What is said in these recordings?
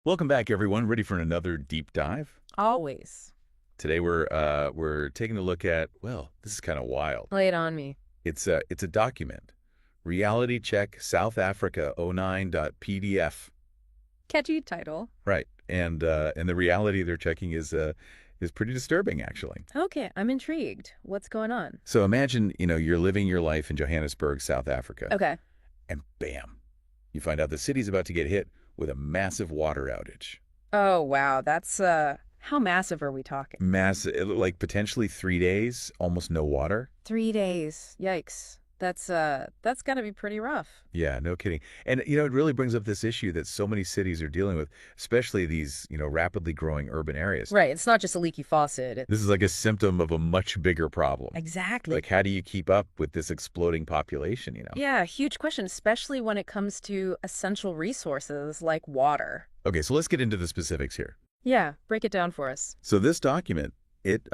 Welcome back, everyone. Ready for another deep dive? Always. Today we're taking a look at, well, this is kind of wild. Lay it on me. It's a document. Reality check South Africa '09.pdf. Catchy title. Right. And the reality they're checking is pretty disturbing, actually. Okay, I'm intrigued. What's going on? So imagine, you're living your life in Johannesburg, South Africa. Okay. And bam, you find out the city's about to get hit with a massive water outage. Oh, wow. That's, how massive are we talking? Massive, like potentially 3 days, almost no water. 3 days. Yikes. That's gotta be pretty rough. Yeah, no kidding. And, it really brings up this issue that so many cities are dealing with, especially these, rapidly growing urban areas. Right. It's not just a leaky faucet. This is like a symptom of a much bigger problem. Exactly. Like, how do you keep up with this exploding population? Yeah, huge question, especially when it comes to essential resources like water. Okay, so let's get into the specifics here. Yeah, break it down for us. So this document, it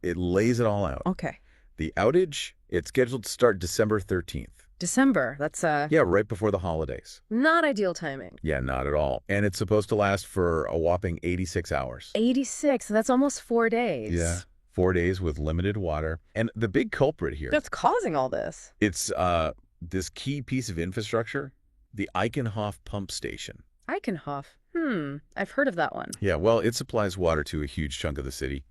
lays it all out. Okay. The outage, it's scheduled to start December 13th. December. That's, Yeah, right before the holidays. not ideal timing. Yeah, not at all. And it's supposed to last for a whopping 86 hours. 86. That's almost 4 days. Yeah, 4 days with limited water. And the big culprit here, That's causing all this. it's this key piece of infrastructure, the Eikenhof pump station. Eikenhof. I've heard of that one. Yeah, well, it supplies water to a huge chunk of the city,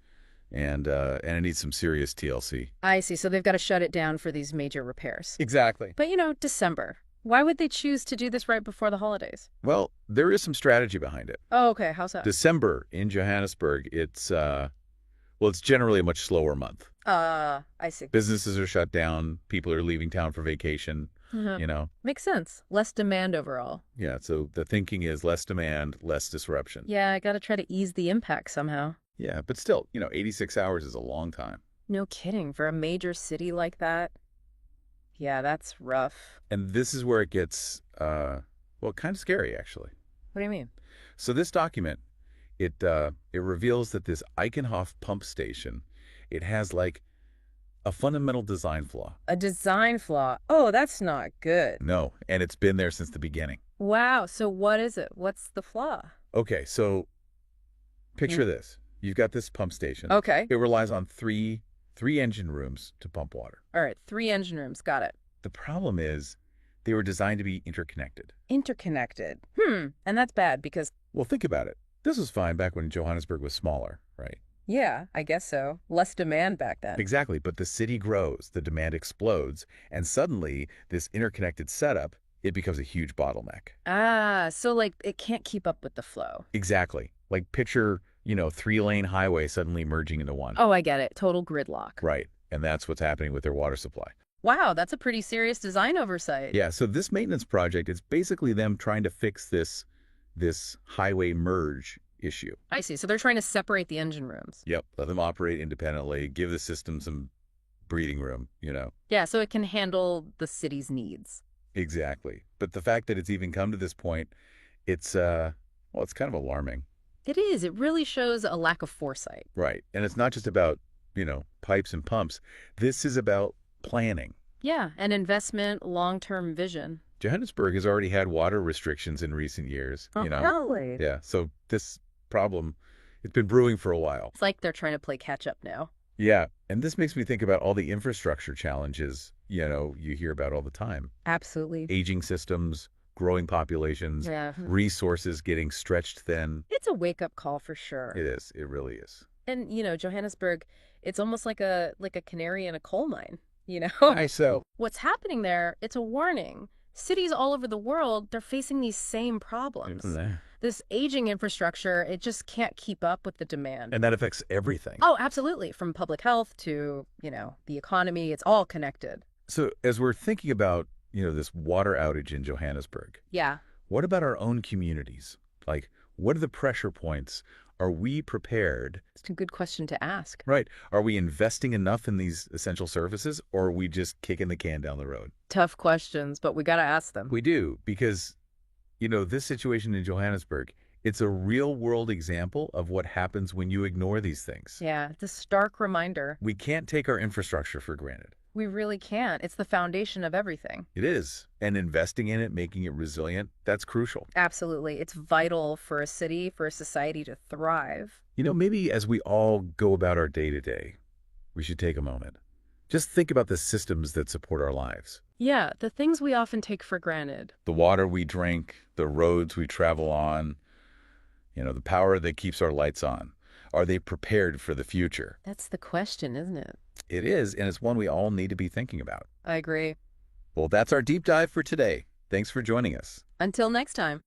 and it needs some serious TLC. I see. So they've got to shut it down for these major repairs. Exactly. But, December. Why would they choose to do this right before the holidays? Well, there is some strategy behind it. Oh, okay. How's that? December in Johannesburg, it's generally a much slower month. I see. Businesses are shut down, people are leaving town for vacation, Makes sense. Less demand overall. Yeah, so the thinking is less demand, less disruption. Yeah, I got to try to ease the impact somehow. Yeah, but still, 86 hours is a long time. No kidding. For a major city like that. Yeah, that's rough. And this is where it gets, kind of scary, actually. What do you mean? So this document, it reveals that this Eikenhof pump station, it has like a fundamental design flaw. A design flaw. Oh, that's not good. No, and it's been there since the beginning. Wow. So what is it? What's the flaw? Okay, so picture this. You've got this pump station. Okay. It relies on three engine rooms to pump water. All right. 3 engine rooms. Got it. The problem is they were designed to be interconnected. Interconnected. And that's bad because, Well, think about it. This was fine back when Johannesburg was smaller, right? yeah, I guess so. Less demand back then. Exactly, but the city grows, the demand explodes, and suddenly this interconnected setup, it becomes a huge bottleneck. Ah, so like it can't keep up with the flow. Exactly. Like picture, 3-lane highway suddenly merging into one. Oh, I get it. Total gridlock. Right, and that's what's happening with their water supply. Wow, that's a pretty serious design oversight. Yeah, so this maintenance project is basically them trying to fix this highway merge issue. I see. So they're trying to separate the engine rooms. Yep, let them operate independently, give the system some breathing room, Yeah, so it can handle the city's needs. Exactly. But the fact that it's even come to this point, it's it's kind of alarming. It is. It really shows a lack of foresight. Right. And it's not just about, pipes and pumps. This is about planning. Yeah, and investment, long-term vision. Johannesburg has already had water restrictions in recent years, Really? Yeah, so this problem, it's been brewing for a while. It's like they're trying to play catch-up now. Yeah, and this makes me think about all the infrastructure challenges, you hear about all the time. Absolutely. Aging systems, growing populations, Yeah. resources getting stretched thin. It's a wake-up call for sure. It is. It really is. And, Johannesburg, it's almost like a canary in a coal mine, So. What's happening there, it's a warning. Cities all over the world, they're facing these same problems. This aging infrastructure, it just can't keep up with the demand. And that affects everything. Oh, absolutely. From public health to, the economy, it's all connected. So as we're thinking about, this water outage in Johannesburg, Yeah. what about our own communities? Like, what are the pressure points? Are we prepared? It's a good question to ask. Right. Are we investing enough in these essential services, or are we just kicking the can down the road? Tough questions, but we got to ask them. We do, because, this situation in Johannesburg, it's a real-world example of what happens when you ignore these things. Yeah, it's a stark reminder. We can't take our infrastructure for granted. We really can't. It's the foundation of everything. It is. And investing in it, making it resilient, that's crucial. Absolutely. It's vital for a city, for a society to thrive. Maybe as we all go about our day-to-day, we should take a moment. Just think about the systems that support our lives. Yeah, the things we often take for granted. The water we drink, the roads we travel on, the power that keeps our lights on. Are they prepared for the future? That's the question, isn't it? It is, and it's one we all need to be thinking about. I agree. Well, that's our deep dive for today. Thanks for joining us. Until next time.